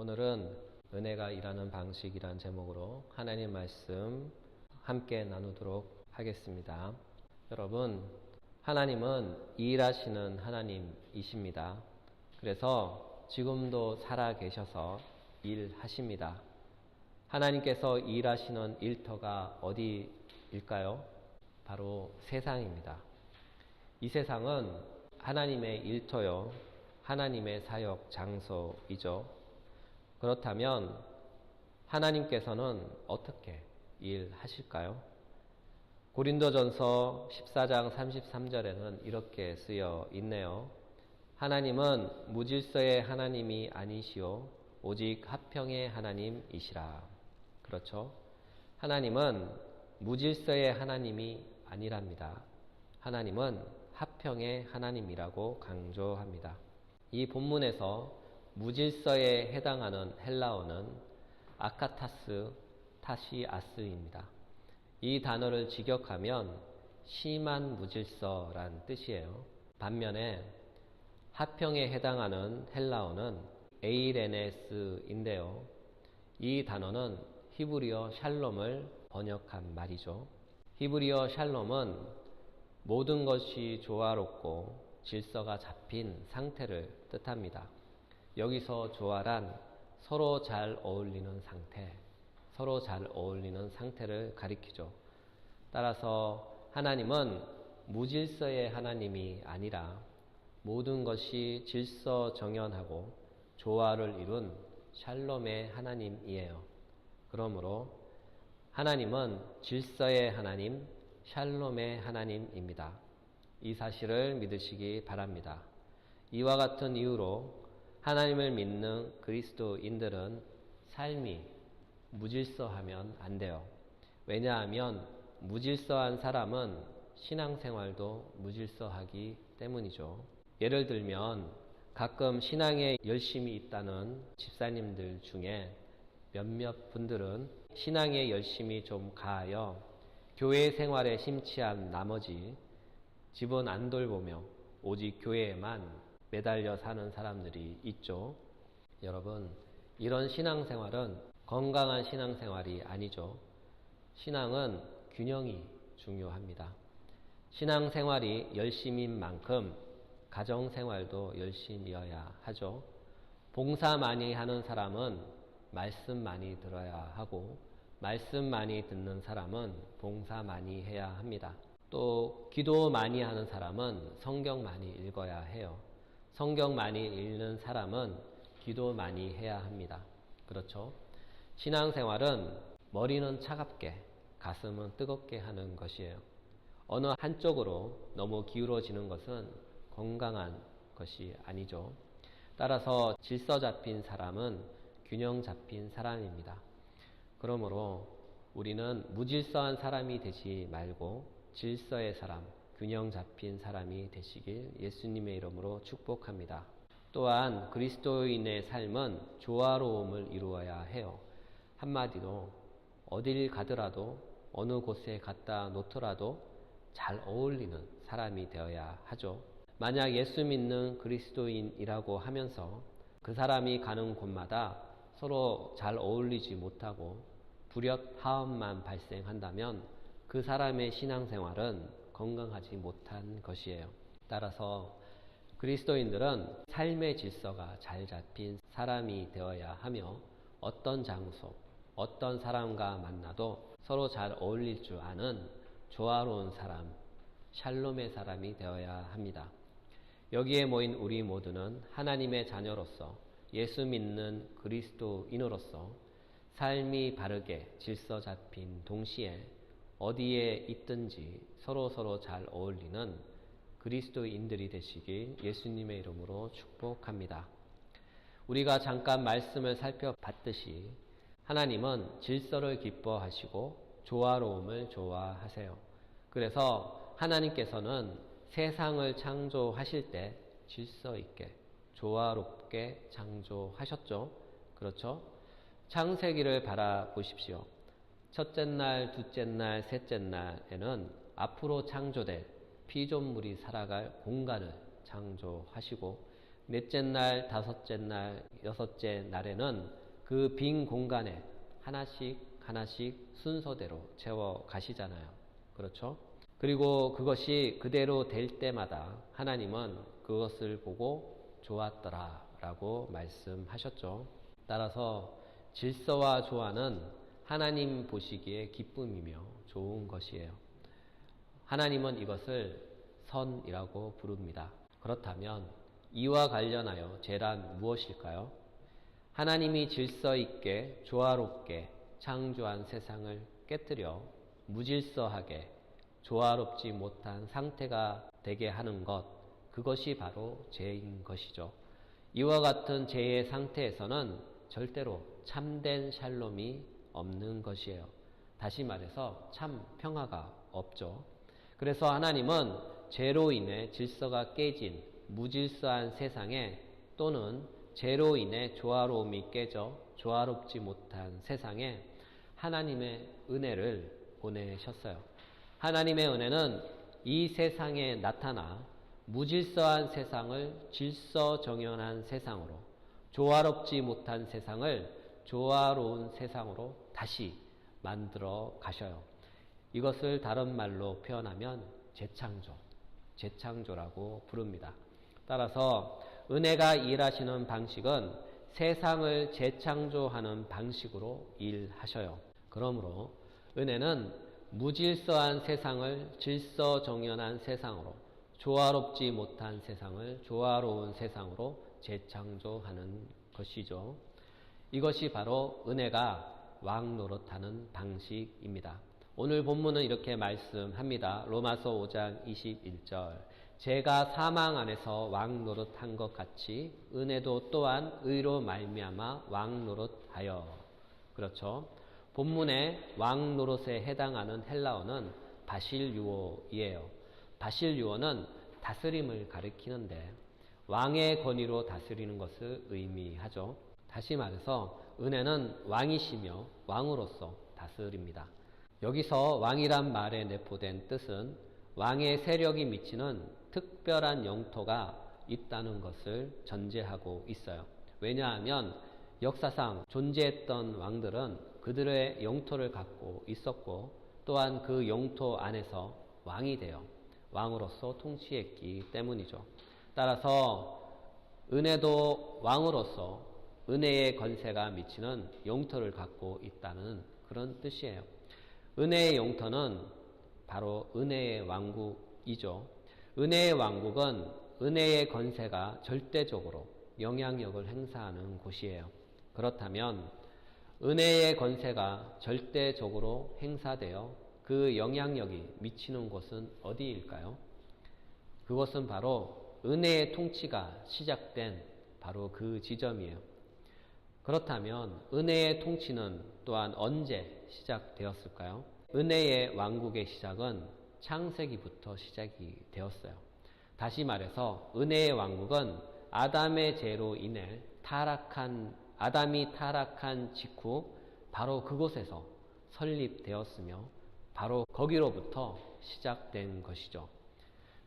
오늘은 은혜가 일하는 방식이란 제목으로 하나님 말씀 함께 나누도록 하겠습니다. 여러분, 하나님은 일하시는 하나님이십니다. 그래서 지금도 살아 계셔서 일하십니다. 하나님께서 일하시는 일터가 어디일까요? 바로 세상입니다. 이 세상은 하나님의 일터요, 하나님의 사역 장소이죠. 그렇다면 하나님께서는 어떻게 일하실까요? 고린도전서 14장 33절에는 이렇게 쓰여 있네요. 하나님은 무질서의 하나님이 아니시오 오직 화평의 하나님이시라. 그렇죠? 하나님은 무질서의 하나님이 아니랍니다. 하나님은 화평의 하나님이라고 강조합니다. 이 본문에서 무질서에 해당하는 헬라어는 아카타스 타시아스입니다. 이 단어를 직역하면 심한 무질서란 뜻이에요. 반면에 화평에 해당하는 헬라어는 에이레네스인데요. 이 단어는 히브리어 샬롬을 번역한 말이죠. 히브리어 샬롬은 모든 것이 조화롭고 질서가 잡힌 상태를 뜻합니다. 여기서 조화란 서로 잘 어울리는 상태, 서로 잘 어울리는 상태를 가리키죠. 따라서 하나님은 무질서의 하나님이 아니라 모든 것이 질서정연하고 조화를 이룬 샬롬의 하나님이에요. 그러므로 하나님은 질서의 하나님, 샬롬의 하나님입니다. 이 사실을 믿으시기 바랍니다. 이와 같은 이유로 하나님을 믿는 그리스도인들은 삶이 무질서하면 안 돼요. 왜냐하면 무질서한 사람은 신앙생활도 무질서하기 때문이죠. 예를 들면 가끔 신앙에 열심이 있다는 집사님들 중에 몇몇 분들은 신앙에 열심이 좀 가하여 교회 생활에 심취한 나머지 집은 안 돌보며 오직 교회에만 매달려 사는 사람들이 있죠. 여러분, 이런 신앙생활은 건강한 신앙생활이 아니죠. 신앙은 균형이 중요합니다. 신앙생활이 열심인 만큼 가정생활도 열심이어야 하죠. 봉사 많이 하는 사람은 말씀 많이 들어야 하고 말씀 많이 듣는 사람은 봉사 많이 해야 합니다. 또 기도 많이 하는 사람은 성경 많이 읽어야 해요. 성경 많이 읽는 사람은 기도 많이 해야 합니다. 그렇죠? 신앙생활은 머리는 차갑게 가슴은 뜨겁게 하는 것이에요. 어느 한쪽으로 너무 기울어지는 것은 건강한 것이 아니죠. 따라서 질서 잡힌 사람은 균형 잡힌 사람입니다. 그러므로 우리는 무질서한 사람이 되지 말고 질서의 사람, 균형 잡힌 사람이 되시길 예수님의 이름으로 축복합니다. 또한 그리스도인의 삶은 조화로움을 이루어야 해요. 한마디로 어딜 가더라도 어느 곳에 갖다 놓더라도 잘 어울리는 사람이 되어야 하죠. 만약 예수 믿는 그리스도인이라고 하면서 그 사람이 가는 곳마다 서로 잘 어울리지 못하고 불협화음만 발생한다면 그 사람의 신앙생활은 건강하지 못한 것이에요. 따라서 그리스도인들은 삶의 질서가 잘 잡힌 사람이 되어야 하며 어떤 장소, 어떤 사람과 만나도 서로 잘 어울릴 줄 아는 조화로운 사람, 샬롬의 사람이 되어야 합니다. 여기에 모인 우리 모두는 하나님의 자녀로서 예수 믿는 그리스도인으로서 삶이 바르게 질서 잡힌 동시에 어디에 있든지 서로 잘 어울리는 그리스도인들이 되시길 예수님의 이름으로 축복합니다. 우리가 잠깐 말씀을 살펴봤듯이 하나님은 질서를 기뻐하시고 조화로움을 좋아하세요. 그래서 하나님께서는 세상을 창조하실 때 질서 있게 조화롭게 창조하셨죠. 그렇죠? 창세기를 바라보십시오. 첫째 날, 둘째 날, 셋째 날에는 앞으로 창조될 피조물이 살아갈 공간을 창조하시고 넷째 날, 다섯째 날, 여섯째 날에는 그 빈 공간에 하나씩 하나씩 순서대로 채워 가시잖아요. 그렇죠? 그리고 그것이 그대로 될 때마다 하나님은 그것을 보고 좋았더라 라고 말씀하셨죠. 따라서 질서와 조화는 하나님 보시기에 기쁨이며 좋은 것이에요. 하나님은 이것을 선이라고 부릅니다. 그렇다면 이와 관련하여 죄란 무엇일까요? 하나님이 질서 있게 조화롭게 창조한 세상을 깨뜨려 무질서하게 조화롭지 못한 상태가 되게 하는 것, 그것이 바로 죄인 것이죠. 이와 같은 죄의 상태에서는 절대로 참된 샬롬이 없는 것이에요. 다시 말해서 참 평화가 없죠. 그래서 하나님은 죄로 인해 질서가 깨진 무질서한 세상에, 또는 죄로 인해 조화로움이 깨져 조화롭지 못한 세상에 하나님의 은혜를 보내셨어요. 하나님의 은혜는 이 세상에 나타나 무질서한 세상을 질서정연한 세상으로, 조화롭지 못한 세상을 조화로운 세상으로 다시 만들어 가셔요. 이것을 다른 말로 표현하면 재창조라고 부릅니다. 따라서 은혜가 일하시는 방식은 세상을 재창조하는 방식으로 일하셔요. 그러므로 은혜는 무질서한 세상을 질서정연한 세상으로, 조화롭지 못한 세상을 조화로운 세상으로 재창조하는 것이죠. 이것이 바로 은혜가 왕 노릇하는 방식입니다. 오늘 본문은 이렇게 말씀합니다. 로마서 5장 21절. 죄가 사망 안에서 왕 노릇한 것 같이 은혜도 또한 의로 말미암아 왕 노릇하여. 그렇죠. 본문의 왕 노릇에 해당하는 헬라어는 바실유오이에요. 바실유오는 다스림을 가리키는데 왕의 권위로 다스리는 것을 의미하죠. 다시 말해서 은혜는 왕이시며 왕으로서 다스립니다. 여기서 왕이란 말에 내포된 뜻은 왕의 세력이 미치는 특별한 영토가 있다는 것을 전제하고 있어요. 왜냐하면 역사상 존재했던 왕들은 그들의 영토를 갖고 있었고, 또한 그 영토 안에서 왕이 되어 왕으로서 통치했기 때문이죠. 따라서 은혜도 왕으로서 은혜의 권세가 미치는 영토를 갖고 있다는 그런 뜻이에요. 은혜의 영토는 바로 은혜의 왕국이죠. 은혜의 왕국은 은혜의 권세가 절대적으로 영향력을 행사하는 곳이에요. 그렇다면 은혜의 권세가 절대적으로 행사되어 그 영향력이 미치는 곳은 어디일까요? 그것은 바로 은혜의 통치가 시작된 바로 그 지점이에요. 그렇다면 은혜의 통치는 또한 언제 시작되었을까요? 은혜의 왕국의 시작은 창세기부터 시작이 되었어요. 다시 말해서 은혜의 왕국은 아담의 죄로 인해 아담이 타락한 직후 바로 그곳에서 설립되었으며 바로 거기로부터 시작된 것이죠.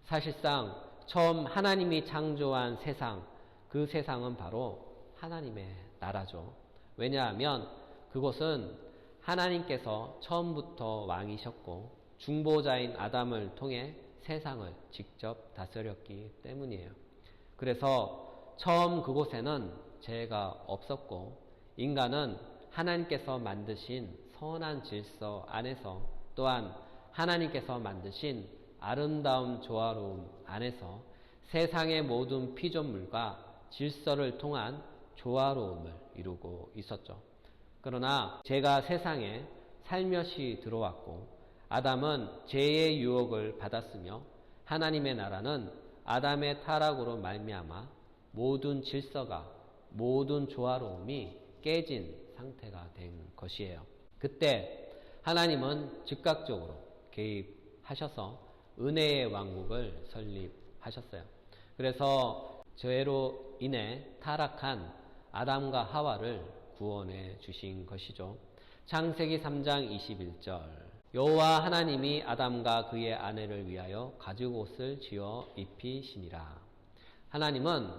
사실상 처음 하나님이 창조한 세상, 그 세상은 바로 하나님의 나라죠. 왜냐하면 그곳은 하나님께서 처음부터 왕이셨고 중보자인 아담을 통해 세상을 직접 다스렸기 때문이에요. 그래서 처음 그곳에는 죄가 없었고 인간은 하나님께서 만드신 선한 질서 안에서, 또한 하나님께서 만드신 아름다움 조화로움 안에서 세상의 모든 피조물과 질서를 통한 조화로움을 이루고 있었죠. 그러나 죄가 세상에 살며시 들어왔고 아담은 죄의 유혹을 받았으며 하나님의 나라는 아담의 타락으로 말미암아 모든 질서가, 모든 조화로움이 깨진 상태가 된 것이에요. 그때 하나님은 즉각적으로 개입하셔서 은혜의 왕국을 설립하셨어요. 그래서 죄로 인해 타락한 아담과 하와를 구원해 주신 것이죠. 창세기 3장 21절. 여호와 하나님이 아담과 그의 아내를 위하여 가죽옷을 지어 입히시니라. 하나님은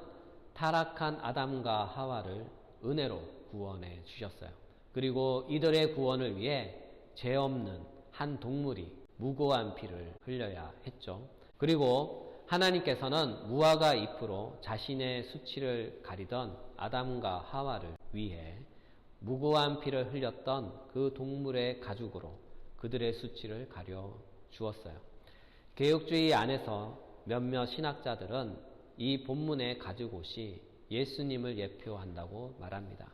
타락한 아담과 하와를 은혜로 구원해 주셨어요. 그리고 이들의 구원을 위해 죄 없는 한 동물이 무고한 피를 흘려야 했죠. 그리고 하나님께서는 무화과 잎으로 자신의 수치를 가리던 아담과 하와를 위해 무고한 피를 흘렸던 그 동물의 가죽으로 그들의 수치를 가려 주었어요. 개혁주의 안에서 몇몇 신학자들은 이 본문의 가죽옷이 예수님을 예표한다고 말합니다.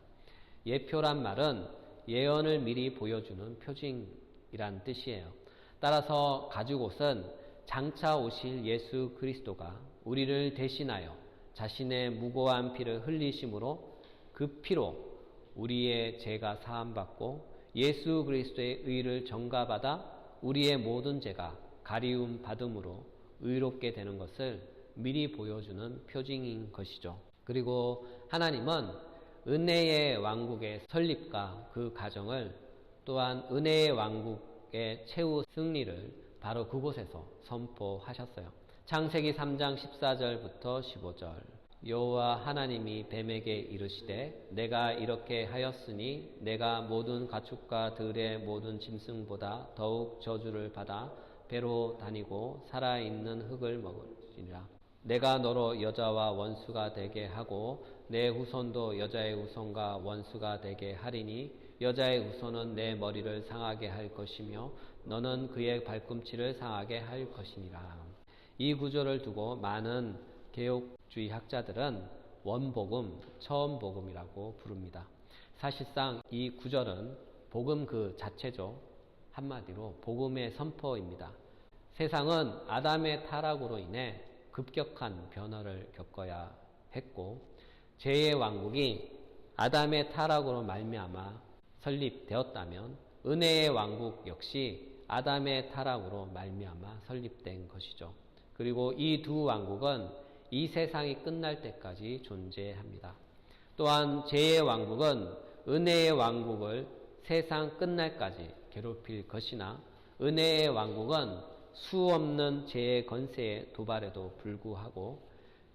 예표란 말은 예언을 미리 보여주는 표징이란 뜻이에요. 따라서 가죽옷은 장차 오실 예수 그리스도가 우리를 대신하여 자신의 무고한 피를 흘리심으로 그 피로 우리의 죄가 사함받고 예수 그리스도의 의를 전가받아 우리의 모든 죄가 가리움 받음으로 의롭게 되는 것을 미리 보여주는 표징인 것이죠. 그리고 하나님은 은혜의 왕국의 설립과 그 과정을 또한 은혜의 왕국의 최후 승리를 바로 그곳에서 선포하셨어요. 창세기 3장 14절부터 15절 여호와 하나님이 뱀에게 이르시되 내가 이렇게 하였으니 내가 모든 가축과 들의 모든 짐승보다 더욱 저주를 받아 배로 다니고 살아있는 흙을 먹으리라. 내가 너로 여자와 원수가 되게 하고 내 후손도 여자의 후손과 원수가 되게 하리니 여자의 후손은 내 머리를 상하게 할 것이며 너는 그의 발꿈치를 상하게 할 것이니라. 이 구절을 두고 많은 개혁주의 학자들은 원복음, 처음 복음이라고 부릅니다. 사실상 이 구절은 복음 그 자체죠. 한마디로 복음의 선포입니다. 세상은 아담의 타락으로 인해 급격한 변화를 겪어야 했고 죄의 왕국이 아담의 타락으로 말미암아 설립되었다면 은혜의 왕국 역시 아담의 타락으로 말미암아 설립된 것이죠. 그리고 이 두 왕국은 이 세상이 끝날 때까지 존재합니다. 또한 죄의 왕국은 은혜의 왕국을 세상 끝날까지 괴롭힐 것이나 은혜의 왕국은 수 없는 죄의 권세에 도발에도 불구하고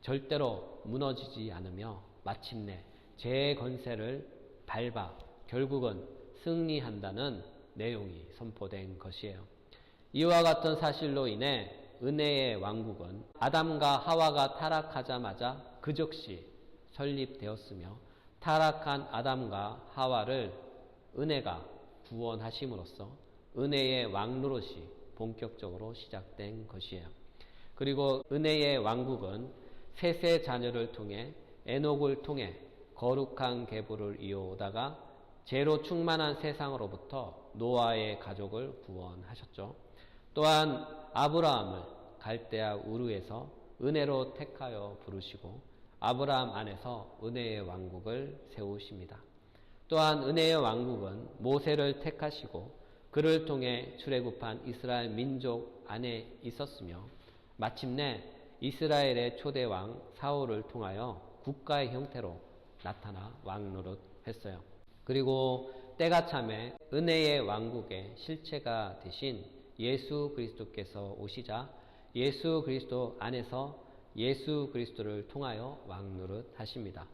절대로 무너지지 않으며 마침내 죄의 권세를 밟아 결국은 승리한다는 내용이 선포된 것이에요. 이와 같은 사실로 인해 은혜의 왕국은 아담과 하와가 타락하자마자 그 즉시 설립되었으며 타락한 아담과 하와를 은혜가 구원하심으로써 은혜의 왕노릇이 본격적으로 시작된 것이에요. 그리고 은혜의 왕국은 셋의 자녀를 통해 에녹을 통해 거룩한 계보를 이어오다가 죄로 충만한 세상으로부터 노아의 가족을 구원하셨죠. 또한 아브라함을 갈대아 우르에서 은혜로 택하여 부르시고 아브라함 안에서 은혜의 왕국을 세우십니다. 또한 은혜의 왕국은 모세를 택하시고 그를 통해 출애굽한 이스라엘 민족 안에 있었으며 마침내 이스라엘의 초대왕 사울을 통하여 국가의 형태로 나타나 왕노릇했어요. 그리고 때가 참에 은혜의 왕국의 실체가 되신 예수 그리스도께서 오시자 예수 그리스도 안에서 예수 그리스도를 통하여 왕노릇하십니다.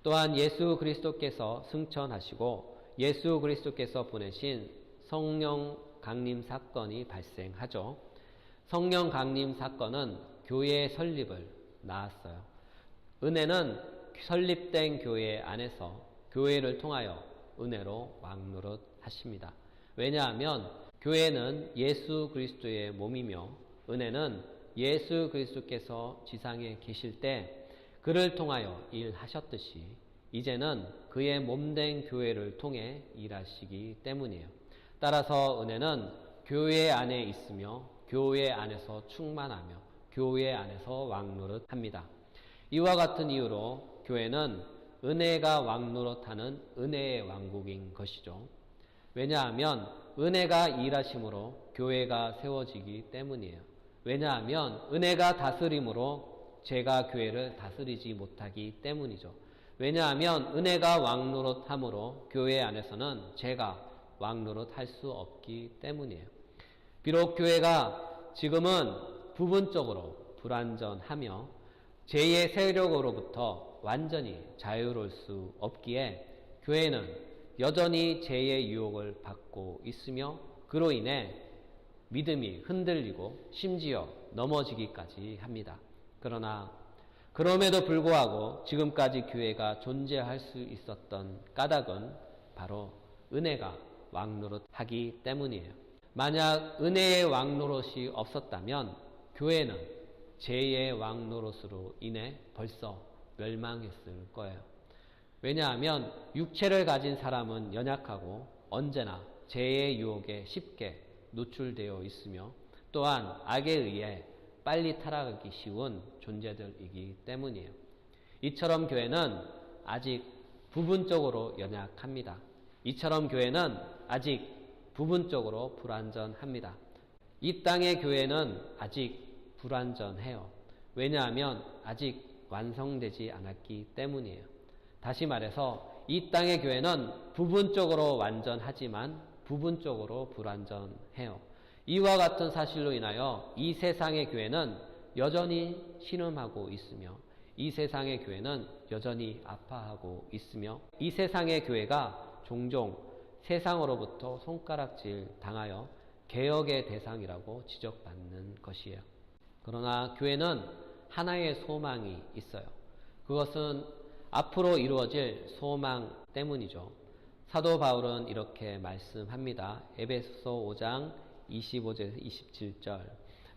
또한 예수 그리스도께서 승천하시고 예수 그리스도께서 보내신 성령 강림 사건이 발생하죠. 성령 강림 사건은 교회의 설립을 낳았어요. 은혜는 설립된 교회 안에서 교회를 통하여 은혜로 왕노릇하십니다. 왜냐하면 교회는 예수 그리스도의 몸이며 은혜는 예수 그리스도께서 지상에 계실 때 그를 통하여 일하셨듯이 이제는 그의 몸된 교회를 통해 일하시기 때문이에요. 따라서 은혜는 교회 안에 있으며 교회 안에서 충만하며 교회 안에서 왕노릇합니다. 이와 같은 이유로 교회는 은혜가 왕노릇하는 은혜의 왕국인 것이죠. 왜냐하면 은혜가 일하심으로 교회가 세워지기 때문이에요. 왜냐하면 은혜가 다스림으로 죄가 교회를 다스리지 못하기 때문이죠. 왜냐하면 은혜가 왕노릇함으로 교회 안에서는 죄가 왕노릇할 수 없기 때문이에요. 비록 교회가 지금은 부분적으로 불완전하며 죄의 세력으로부터 완전히 자유로울 수 없기에 교회는 여전히 죄의 유혹을 받고 있으며 그로 인해 믿음이 흔들리고 심지어 넘어지기까지 합니다. 그러나 그럼에도 불구하고 지금까지 교회가 존재할 수 있었던 까닭은 바로 은혜가 왕노릇하기 때문이에요. 만약 은혜의 왕노릇이 없었다면 교회는 죄의 왕노릇으로 인해 벌써 멸망했을 거예요. 왜냐하면 육체를 가진 사람은 연약하고 언제나 죄의 유혹에 쉽게 노출되어 있으며 또한 악에 의해 빨리 타락하기 쉬운 존재들이기 때문이에요. 이처럼 교회는 아직 부분적으로 연약합니다. 이처럼 교회는 아직 부분적으로 불완전합니다. 이 땅의 교회는 아직 불완전해요. 왜냐하면 아직 완성되지 않았기 때문이에요. 다시 말해서 이 땅의 교회는 부분적으로 완전하지만 부분적으로 불완전해요. 이와 같은 사실로 인하여 이 세상의 교회는 여전히 신음하고 있으며 이 세상의 교회는 여전히 아파하고 있으며 이 세상의 교회가 종종 세상으로부터 손가락질 당하여 개혁의 대상이라고 지적받는 것이에요. 그러나 교회는 하나의 소망이 있어요. 그것은 앞으로 이루어질 소망 때문이죠. 사도 바울은 이렇게 말씀합니다. 에베소서 5장 25절에서 27절.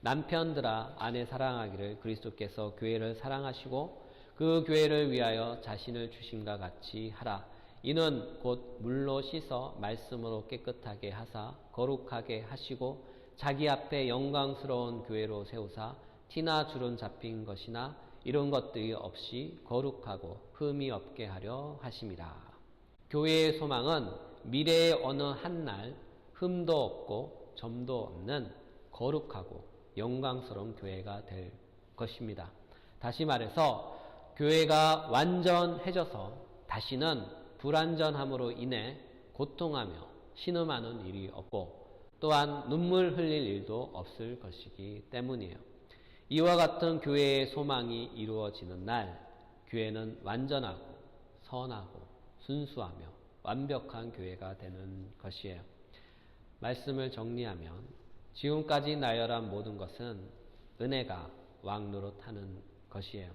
남편들아 아내 사랑하기를 그리스도께서 교회를 사랑하시고 그 교회를 위하여 자신을 주심과 같이 하라. 이는 곧 물로 씻어 말씀으로 깨끗하게 하사 거룩하게 하시고 자기 앞에 영광스러운 교회로 세우사 티나 주름 잡힌 것이나 이런 것들이 없이 거룩하고 흠이 없게 하려 하심이라. 교회의 소망은 미래의 어느 한날 흠도 없고 점도 없는 거룩하고 영광스러운 교회가 될 것입니다. 다시 말해서 교회가 완전해져서 다시는 불완전함으로 인해 고통하며 신음하는 일이 없고 또한 눈물 흘릴 일도 없을 것이기 때문이에요. 이와 같은 교회의 소망이 이루어지는 날 교회는 완전하고 선하고 순수하며 완벽한 교회가 되는 것이에요. 말씀을 정리하면 지금까지 나열한 모든 것은 은혜가 왕노릇하는 것이에요.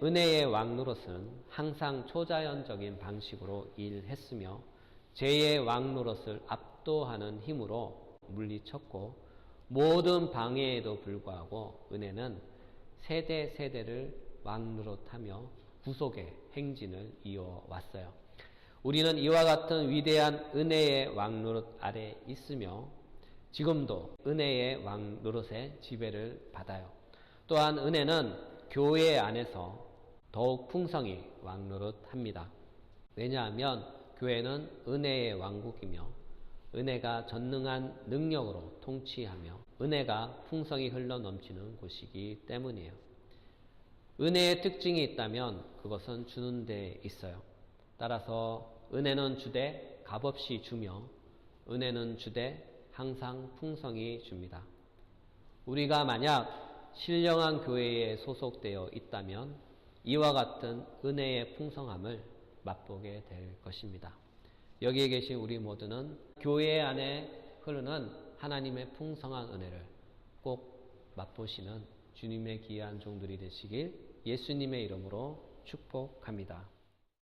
은혜의 왕노릇은 항상 초자연적인 방식으로 일했으며 죄의 왕노릇을 압도하는 힘으로 물리쳤고 모든 방해에도 불구하고 은혜는 세대를 왕노릇하며 구속의 행진을 이어왔어요. 우리는 이와 같은 위대한 은혜의 왕노릇 아래 있으며 지금도 은혜의 왕노릇의 지배를 받아요. 또한 은혜는 교회 안에서 더욱 풍성히 왕노릇합니다. 왜냐하면 교회는 은혜의 왕국이며 은혜가 전능한 능력으로 통치하며 은혜가 풍성히 흘러넘치는 곳이기 때문이에요. 은혜의 특징이 있다면 그것은 주는 데 있어요. 따라서 은혜는 주되 값없이 주며 은혜는 주되 항상 풍성히 줍니다. 우리가 만약 신령한 교회에 소속되어 있다면 이와 같은 은혜의 풍성함을 맛보게 될 것입니다. 여기에 계신 우리 모두는 교회 안에 흐르는 하나님의 풍성한 은혜를 꼭 맛보시는 주님의 귀한 종들이 되시길 예수님의 이름으로 축복합니다.